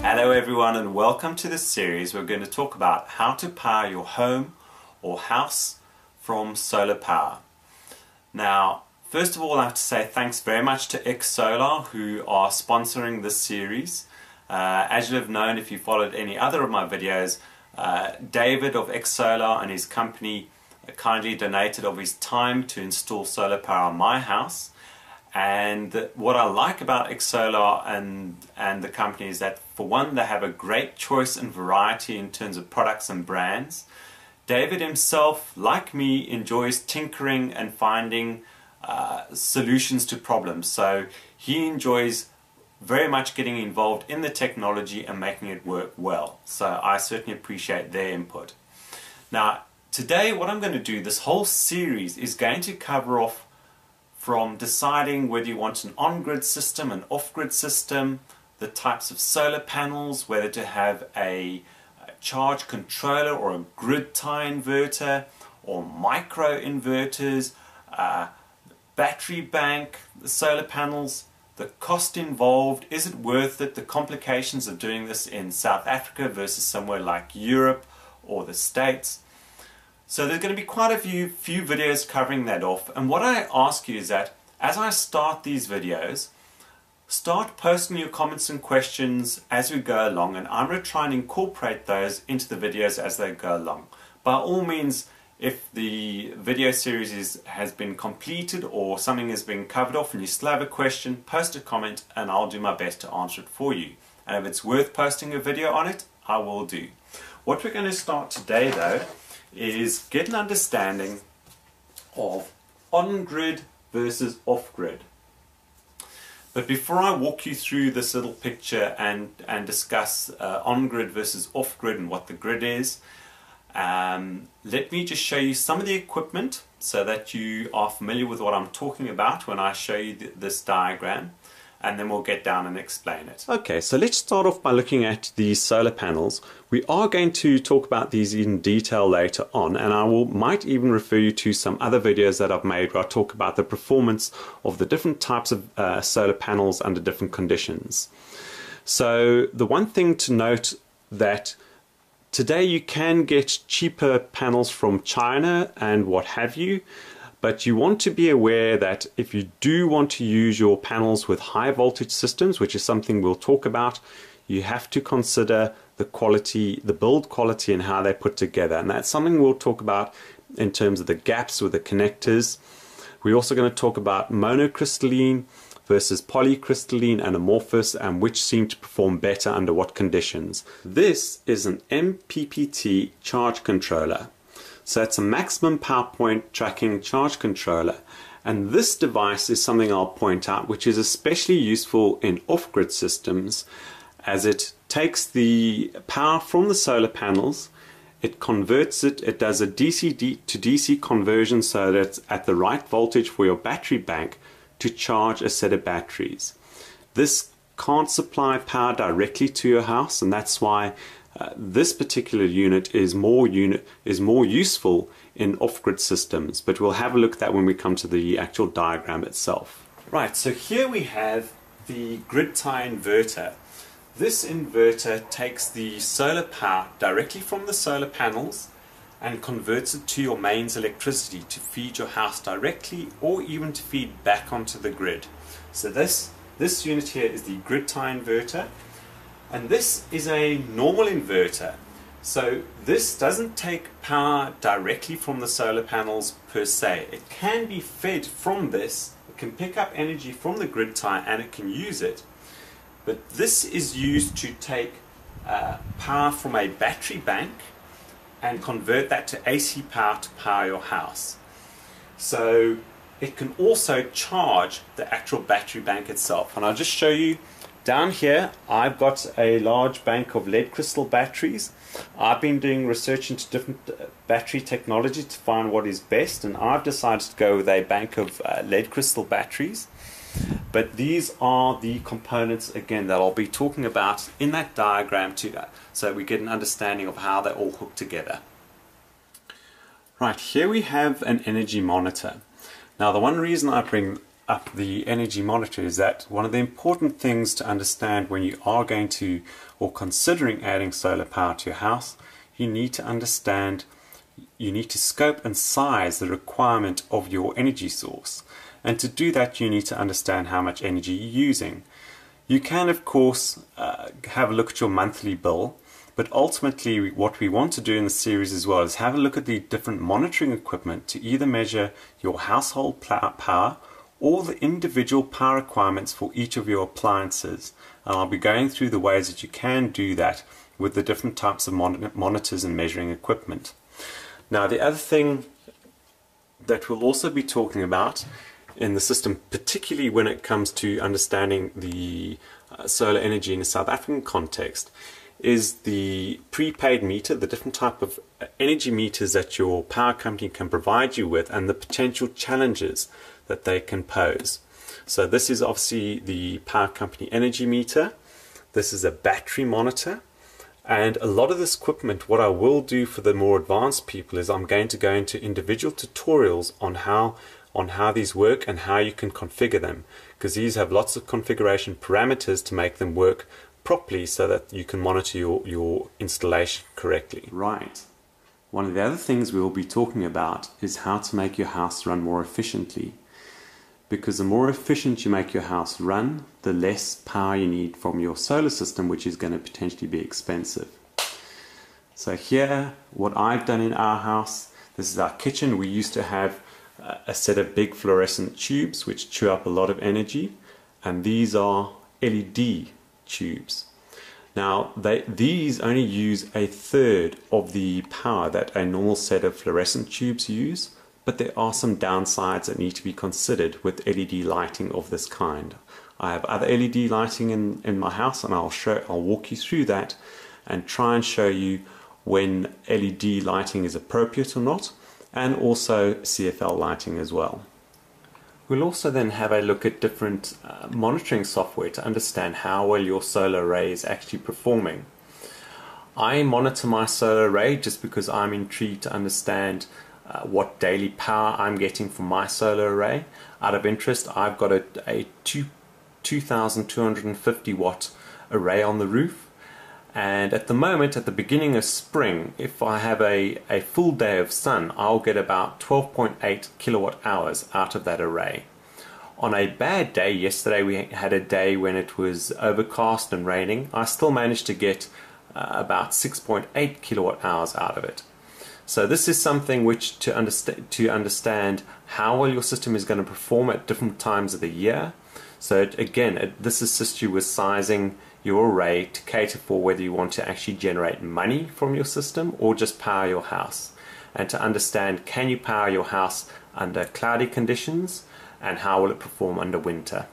Hello everyone and welcome to this series. We're going to talk about how to power your home or house from solar power. Now, first of all I have to say thanks very much to Solar who are sponsoring this series. As you have known if you followed any other of my videos, David of Solar and his company kindly donated of his time to install solar power on my house. And what I like about Solar and the company is that, for one, they have a great choice and variety in terms of products and brands. David himself, like me, enjoys tinkering and finding solutions to problems. So he enjoys very much getting involved in the technology and making it work well. So I certainly appreciate their input. Now, today what I'm going to do, this whole series is going to cover off from deciding whether you want an on-grid system, an off-grid system, the types of solar panels, whether to have a charge controller or a grid tie inverter or micro inverters, battery bank, the solar panels, the cost involved, is it worth it, the complications of doing this in South Africa versus somewhere like Europe or the States. So there's going to be quite a few videos covering that off, and what I ask you is that as I start these videos, start posting your comments and questions as we go along, and I'm going to try and incorporate those into the videos as they go along. By all means, if the video series has been completed or something has been covered off and you still have a question, post a comment and I'll do my best to answer it for you. And if it's worth posting a video on it, I will do. What we're going to start today though is get an understanding of on-grid versus off-grid. But before I walk you through this little picture and discuss on-grid versus off-grid and what the grid is, let me just show you some of the equipment so that you are familiar with what I'm talking about when I show you this diagram, and then we'll get down and explain it. Okay, so let's start off by looking at these solar panels. We are going to talk about these in detail later on, and I might even refer you to some other videos that I've made where I talk about the performance of the different types of solar panels under different conditions. So the one thing to note that today you can get cheaper panels from China and what have you, but you want to be aware that if you do want to use your panels with high voltage systems, which is something we'll talk about, you have to consider the quality, the build quality and how they're put together. And that's something we'll talk about in terms of the gaps with the connectors. We're also going to talk about monocrystalline versus polycrystalline and amorphous, and which seem to perform better under what conditions. This is an MPPT charge controller. So it's a maximum power point tracking charge controller, and this device is something I'll point out which is especially useful in off-grid systems, as it takes the power from the solar panels, it converts it, it does a DC to DC conversion so that it's at the right voltage for your battery bank to charge a set of batteries. This can't supply power directly to your house, and that's why this particular unit is more useful in off-grid systems, but we'll have a look at that when we come to the actual diagram itself. Right, so here we have the grid tie inverter. This inverter takes the solar power directly from the solar panels and converts it to your mains electricity to feed your house directly or even to feed back onto the grid. So this unit here is the grid tie inverter. And this is a normal inverter, so this doesn't take power directly from the solar panels per se. It can be fed from this, it can pick up energy from the grid tie and it can use it, but this is used to take power from a battery bank and convert that to AC power to power your house. So it can also charge the actual battery bank itself, and I'll just show you. Down here I've got a large bank of lead crystal batteries. I've been doing research into different battery technology to find what is best, and I've decided to go with a bank of lead crystal batteries. But these are the components again that I'll be talking about in that diagram too, so we get an understanding of how they all hook together. Right, here we have an energy monitor. Now the one reason I bring up the energy monitor is that one of the important things to understand when you are going to or considering adding solar power to your house, you need to scope and size the requirement of your energy source. And to do that, you need to understand how much energy you're using. You can, of course, have a look at your monthly bill, but ultimately what we want to do in the series as well is have a look at the different monitoring equipment to either measure your household power or the individual power requirements for each of your appliances. And I'll be going through the ways that you can do that with the different types of monitors and measuring equipment. Now, the other thing that we'll also be talking about in the system, particularly when it comes to understanding the solar energy in a South African context, is the prepaid meter, the different type of energy meters that your power company can provide you with, and the potential challenges that they can pose. So this is obviously the power company energy meter. This is a battery monitor. And a lot of this equipment, what I will do for the more advanced people is I'm going to go into individual tutorials on how these work and how you can configure them, because these have lots of configuration parameters to make them work properly so that you can monitor your installation correctly. Right. One of the other things we will be talking about is how to make your house run more efficiently. Because the more efficient you make your house run, the less power you need from your solar system, which is going to potentially be expensive. So here, what I've done in our house, this is our kitchen. We used to have a set of big fluorescent tubes which chew up a lot of energy, and these are LED tubes. Now, these only use a third of the power that a normal set of fluorescent tubes use. But there are some downsides that need to be considered with LED lighting of this kind. I have other LED lighting in my house, and I'll walk you through that and try and show you when LED lighting is appropriate or not, and also CFL lighting as well. We'll also then have a look at different monitoring software to understand how well your solar array is actually performing. I monitor my solar array just because I'm intrigued to understand what daily power I'm getting from my solar array. Out of interest, I've got a 2,250 watt array on the roof, and at the moment, at the beginning of spring, if I have a full day of sun, I'll get about 12.8 kilowatt hours out of that array. On a bad day, yesterday we had a day when it was overcast and raining, I still managed to get about 6.8 kilowatt hours out of it. So this is something which to understand how well your system is going to perform at different times of the year. So this assists you with sizing your array to cater for whether you want to actually generate money from your system or just power your house. And to understand, can you power your house under cloudy conditions, and how will it perform under winter?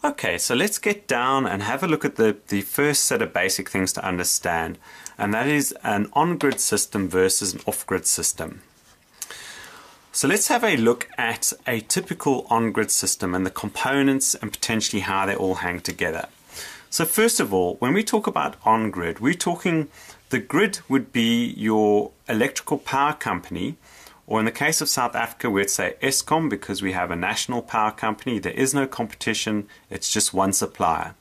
Okay, so let's get down and have a look at the first set of basic things to understand, and that is an on-grid system versus an off-grid system. So let's have a look at a typical on-grid system and the components and potentially how they all hang together. So first of all, when we talk about on-grid, we're talking the grid would be your electrical power company, or in the case of South Africa, we'd say Eskom, because we have a national power company. There is no competition, it's just one supplier.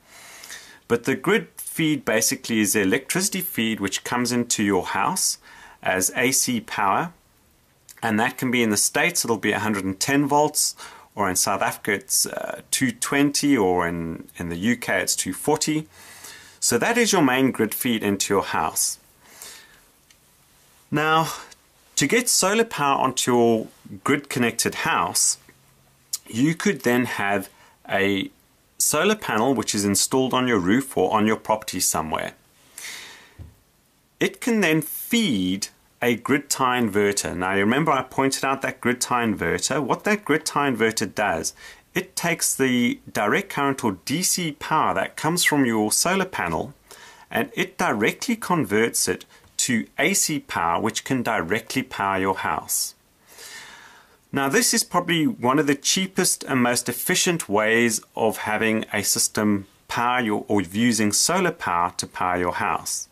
But the grid feed basically is the electricity feed which comes into your house as AC power, and that can be in the States, it'll be 110 volts, or in South Africa it's 220, or in the UK it's 240. So that is your main grid feed into your house. Now, to get solar power onto your grid-connected house, you could then have a solar panel which is installed on your roof or on your property somewhere. It can then feed a grid tie inverter. Now, you remember I pointed out that grid tie inverter. What that grid tie inverter does, it takes the direct current or DC power that comes from your solar panel, and it directly converts it to AC power, which can directly power your house. Now, this is probably one of the cheapest and most efficient ways of having a system power or using solar power to power your house.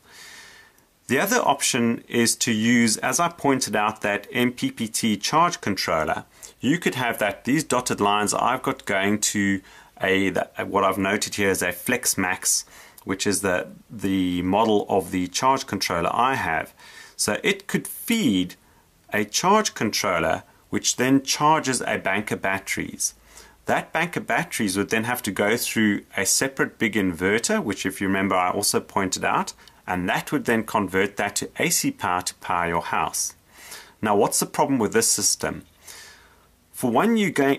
The other option is to use, as I pointed out, that MPPT charge controller. you could have that, these dotted lines I've got going to what I've noted here is a Flex Max, which is the model of the charge controller I have. So it could feed a charge controller which then charges a bank of batteries. That bank of batteries would then have to go through a separate big inverter, which if you remember I also pointed out, and that would then convert that to AC power to power your house. Now what's the problem with this system? For one,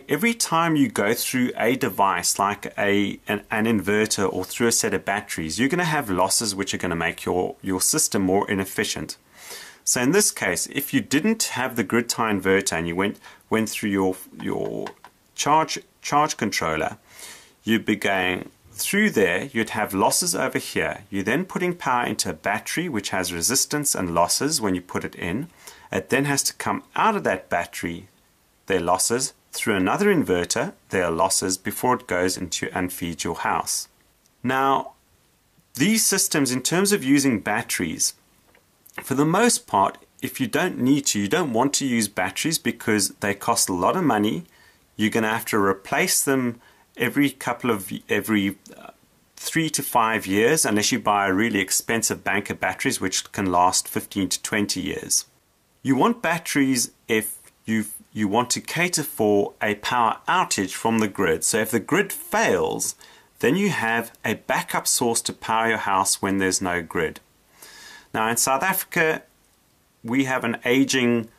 every time you go through a device like an inverter or through a set of batteries, you're going to have losses which are going to make your system more inefficient. So in this case, if you didn't have the grid tie inverter and you went through your charge controller, you'd be going through there, you'd have losses over here. You're then putting power into a battery which has resistance and losses when you put it in. It then has to come out of that battery, their losses, through another inverter, their losses, before it goes into and feeds your house. Now, these systems, in terms of using batteries, for the most part, if you don't need to, you don't want to use batteries because they cost a lot of money. You're going to have to replace them every 3 to 5 years, unless you buy a really expensive bank of batteries which can last 15 to 20 years. You want batteries if you want to cater for a power outage from the grid. So if the grid fails, then you have a backup source to power your house when there's no grid. Now in South Africa, we have an aging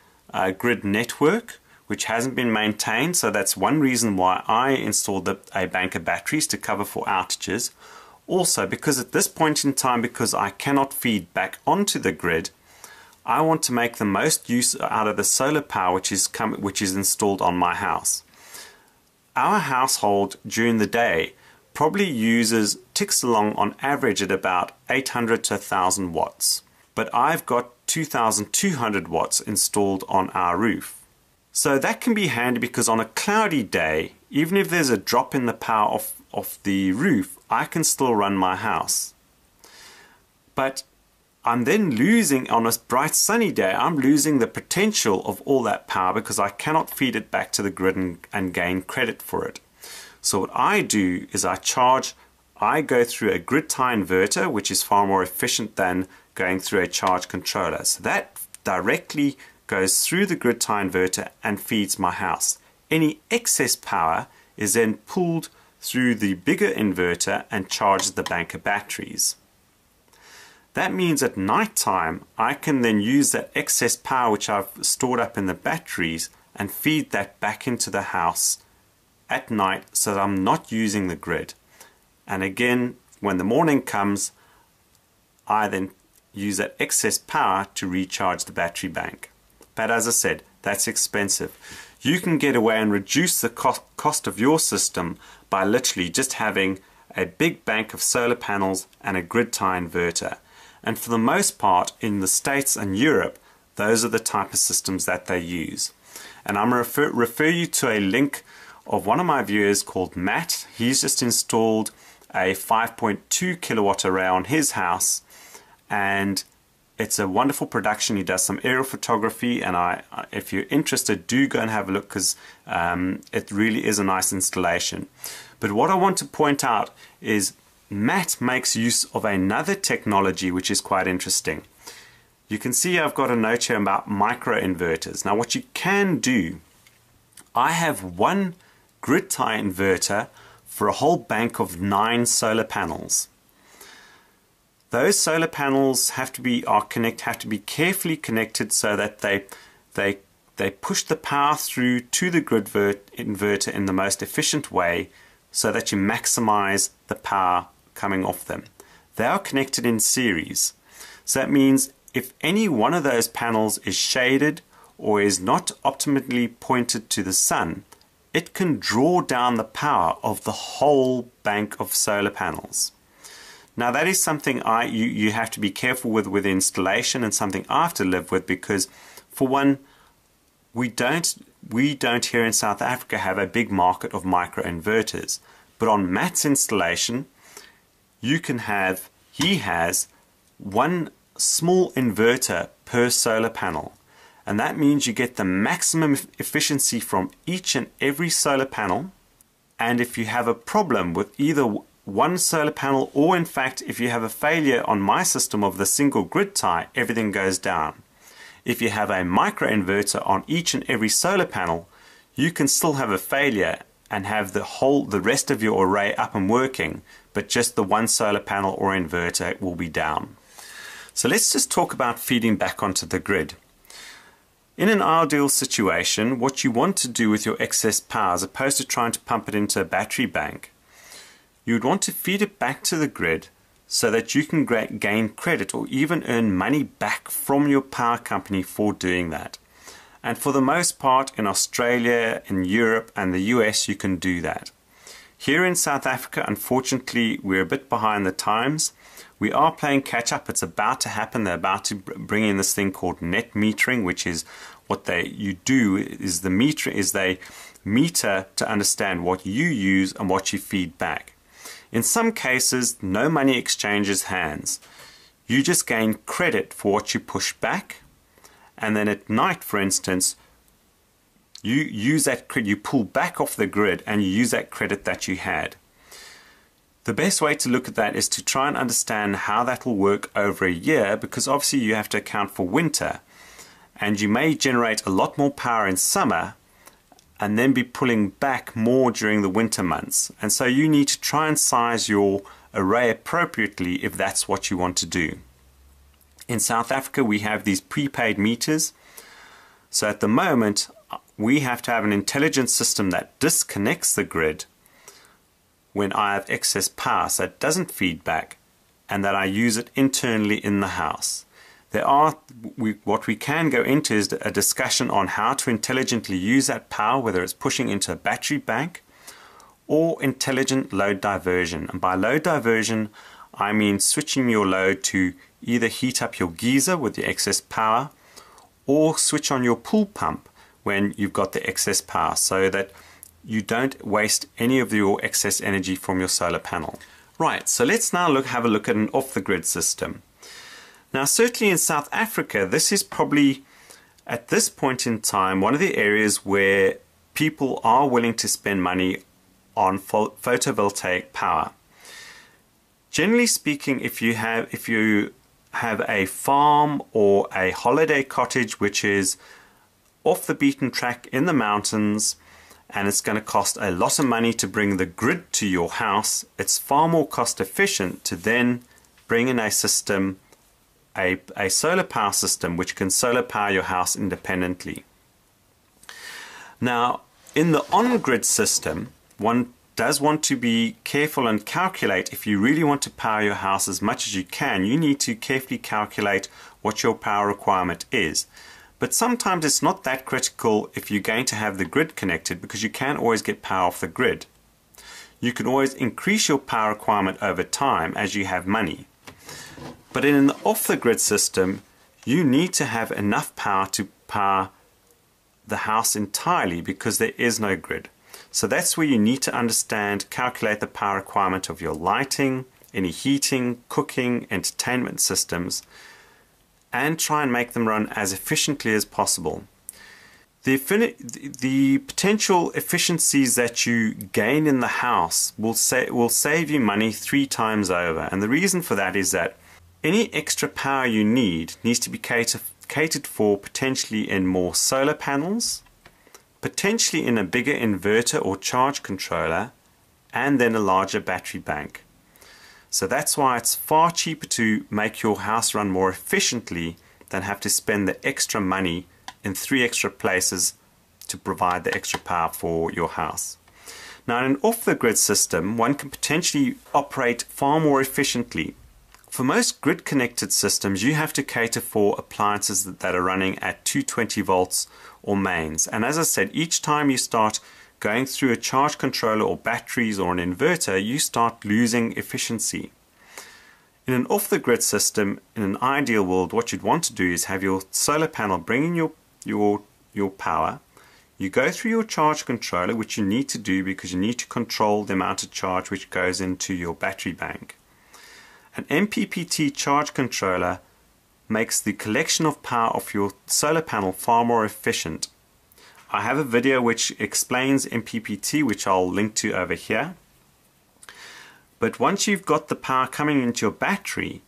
grid network which hasn't been maintained, so that's one reason why I installed a bank of batteries to cover for outages. Also, because at this point in time, because I cannot feed back onto the grid, I want to make the most use out of the solar power which is installed on my house. Our household during the day probably ticks along on average at about 800 to 1000 watts. But I've got 2200 watts installed on our roof. So that can be handy because on a cloudy day, even if there's a drop in the power of the roof, I can still run my house. But I'm then losing, on a bright sunny day, I'm losing the potential of all that power because I cannot feed it back to the grid and gain credit for it. So what I do is I go through a grid tie inverter, which is far more efficient than going through a charge controller. So that directly goes through the grid tie inverter and feeds my house. Any excess power is then pulled through the bigger inverter and charges the bank of batteries. That means at night time I can then use that excess power which I've stored up in the batteries and feed that back into the house at night so that I'm not using the grid. And again, when the morning comes, I then use that excess power to recharge the battery bank. But as I said, that's expensive. You can get away and reduce the cost of your system by literally just having a big bank of solar panels and a grid tie inverter. And for the most part, in the States and Europe, those are the type of systems that they use. And I'm going to refer you to a link of one of my viewers called Matt. He's just installed a 5.2 kilowatt array on his house, and it's a wonderful production. He does some aerial photography, and if you're interested, do go and have a look because it really is a nice installation. But what I want to point out is Matt makes use of another technology which is quite interesting. You can see I've got a note here about micro inverters. Now what you can do, I have one grid tie inverter for a whole bank of 9 solar panels. Those solar panels have to be carefully connected so that they push the power through to the grid inverter in the most efficient way so that you maximize the power coming off them. They are connected in series. So that means if any one of those panels is shaded or is not optimally pointed to the sun, it can draw down the power of the whole bank of solar panels. Now that is something you have to be careful with installation, and something I have to live with because, for one, we don't here in South Africa have a big market of micro inverters. But on Matt's installation, he has one small inverter per solar panel. And that means you get the maximum efficiency from each and every solar panel. And if you have a problem with either one solar panel, or in fact if you have a failure on my system of the single grid tie, everything goes down. If you have a microinverter on each and every solar panel, you can still have a failure and have the rest of your array up and working, but just the one solar panel or inverter will be down. So let's just talk about feeding back onto the grid. In an ideal situation, what you want to do with your excess power, as opposed to trying to pump it into a battery bank, you would want to feed it back to the grid so that you can gain credit or even earn money back from your power company for doing that. And for the most part, in Australia, in Europe and the US, you can do that. Here in South Africa, unfortunately, we're a bit behind the times. We are playing catch up. It's about to happen. They're about to bring in this thing called net metering, which is what they meter to understand what you use and what you feed back. In some cases, no money exchanges hands. You just gain credit for what you push back, and then at night, for instance, you use that credit, you pull back off the grid and you use that credit that you had. The best way to look at that is to try and understand how that will work over a year, because obviously you have to account for winter, and you may generate a lot more power in summer and then be pulling back more during the winter months. And so you need to try and size your array appropriately if that's what you want to do. In South Africa, we have these prepaid meters. So at the moment, we have to have an intelligent system that disconnects the grid when I have excess power, so it doesn't feed back, and that I use it internally in the house. What we can go into is a discussion on how to intelligently use that power, whether it's pushing into a battery bank or intelligent load diversion. And by load diversion, I mean switching your load to either heat up your geyser with the excess power or switch on your pool pump when you've got the excess power, so that you don't waste any of your excess energy from your solar panel. Right, so let's now have a look at an off-the-grid system. Now, certainly in South Africa, this is probably, at this point in time, one of the areas where people are willing to spend money on photovoltaic power. Generally speaking, if you have a farm or a holiday cottage which is off the beaten track in the mountains, and it's going to cost a lot of money to bring the grid to your house, it's far more cost efficient to then bring in a system, a solar power system, which can solar power your house independently. Now, in the on-grid system, one does want to be careful and calculate. If you really want to power your house as much as you can, you need to carefully calculate what your power requirement is. But sometimes it's not that critical if you're going to have the grid connected, because you can always get power off the grid. You can always increase your power requirement over time as you have money. But in an off-the-grid system, you need to have enough power to power the house entirely, because there is no grid. So that's where you need to understand, calculate the power requirement of your lighting, any heating, cooking, entertainment systems, and try and make them run as efficiently as possible. The potential efficiencies that you gain in the house will save you money 3 times over. And the reason for that is that any extra power you need needs to be catered for potentially in more solar panels, potentially in a bigger inverter or charge controller, and then a larger battery bank. So that's why it's far cheaper to make your house run more efficiently than have to spend the extra money in 3 extra places to provide the extra power for your house. Now, in an off-the-grid system, one can potentially operate far more efficiently. For most grid-connected systems, you have to cater for appliances that are running at 220 volts or mains. And as I said, each time you start going through a charge controller or batteries or an inverter, you start losing efficiency. In an off-the-grid system, in an ideal world, what you'd want to do is have your solar panel bring in your power. You go through your charge controller, which you need to do because you need to control the amount of charge which goes into your battery bank. An MPPT charge controller makes the collection of power of your solar panel far more efficient. I have a video which explains MPPT, which I'll link to over here. But once you've got the power coming into your battery,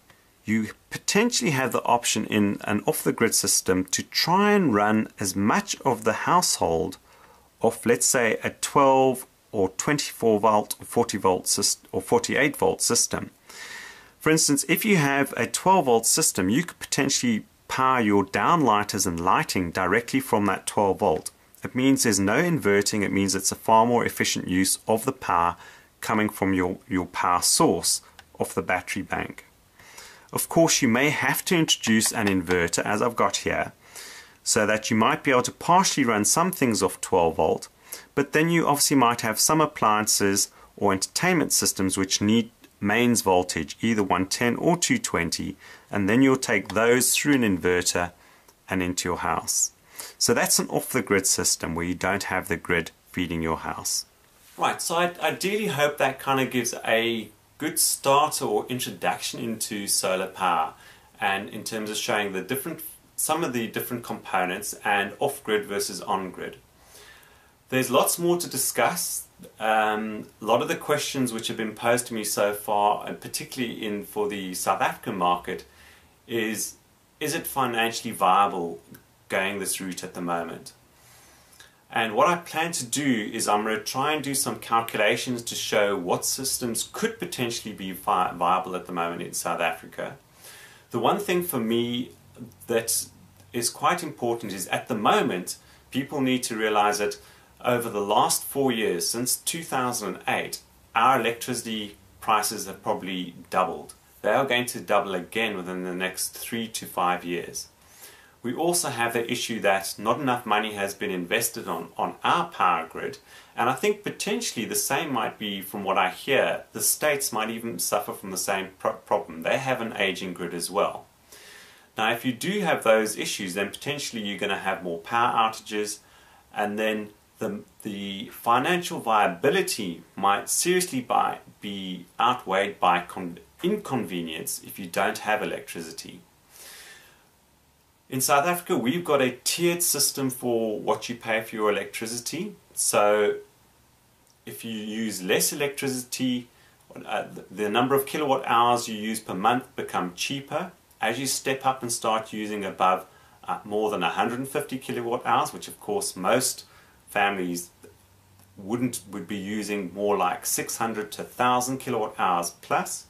you potentially have the option in an off-the-grid system to try and run as much of the household of, let's say, a 12 or 24 volt or 40 volt or 48 volt system. For instance, if you have a 12 volt system, you could potentially power your downlighters and lighting directly from that 12 volt. It means there's no inverting. It means it's a far more efficient use of the power coming from your power source of the battery bank. Of course, you may have to introduce an inverter, as I've got here, so that you might be able to partially run some things off 12 volt, but then you obviously might have some appliances or entertainment systems which need mains voltage, either 110 or 220, and then you'll take those through an inverter and into your house. So that's an off-the-grid system where you don't have the grid feeding your house. Right, so I ideally hope that kind of gives a good start or introduction into solar power, and in terms of showing some of the different components and off-grid versus on-grid. There's lots more to discuss. A lot of the questions which have been posed to me so far, and particularly for the South African market, is it financially viable going this route at the moment? And what I plan to do is I'm going to try and do some calculations to show what systems could potentially be viable at the moment in South Africa. The one thing for me that is quite important is, at the moment, people need to realize that over the last 4 years, since 2008, our electricity prices have probably doubled. They are going to double again within the next 3 to 5 years. We also have the issue that not enough money has been invested on our power grid, and I think potentially the same might be, from what I hear, the states might even suffer from the same problem. They have an aging grid as well. Now, if you do have those issues, then potentially you're going to have more power outages, and then the financial viability might seriously be outweighed by inconvenience if you don't have electricity. In South Africa, we've got a tiered system for what you pay for your electricity. So if you use less electricity, the number of kilowatt hours you use per month become cheaper. As you step up and start using above more than 150 kilowatt hours, which of course most families would be using more like 600 to 1,000 kilowatt hours plus.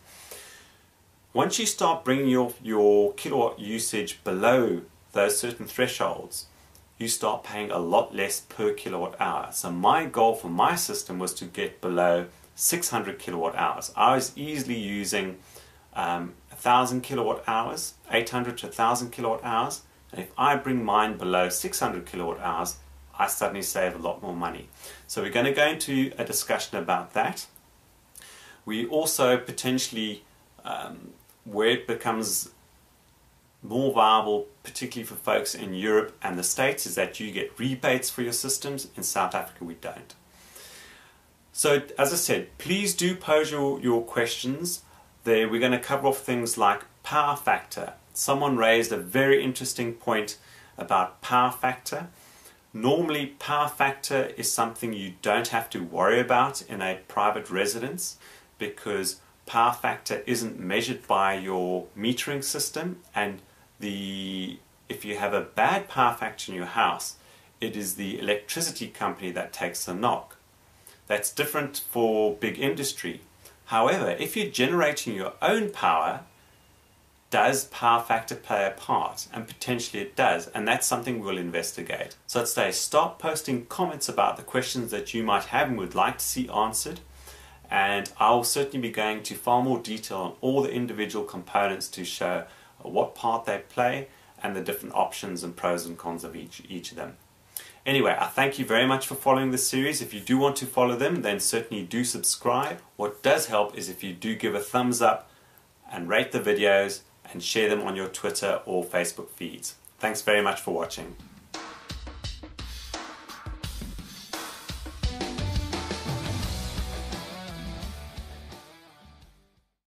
Once you start bringing your kilowatt usage below those certain thresholds, you start paying a lot less per kilowatt hour. So my goal for my system was to get below 600 kilowatt hours. I was easily using 1,000 kilowatt hours, 800 to 1,000 kilowatt hours, and if I bring mine below 600 kilowatt hours, I suddenly save a lot more money. So we're going to go into a discussion about that. We also potentially where it becomes more viable, particularly for folks in Europe and the States, is that you get rebates for your systems. In South Africa, we don't. So, as I said, please do pose your questions. There, we're going to cover off things like power factor. Someone raised a very interesting point about power factor. Normally, power factor is something you don't have to worry about in a private residence, because power factor isn't measured by your metering system, and if you have a bad power factor in your house, it is the electricity company that takes the knock. That's different for big industry. However, if you're generating your own power, does power factor play a part? And potentially it does, and that's something we'll investigate. So I'd say start posting comments about the questions that you might have and would like to see answered. And I'll certainly be going to far more detail on all the individual components to show what part they play and the different options and pros and cons of each of them. Anyway, I thank you very much for following this series. If you do want to follow them, then certainly do subscribe. What does help is if you do give a thumbs up and rate the videos and share them on your Twitter or Facebook feeds. Thanks very much for watching.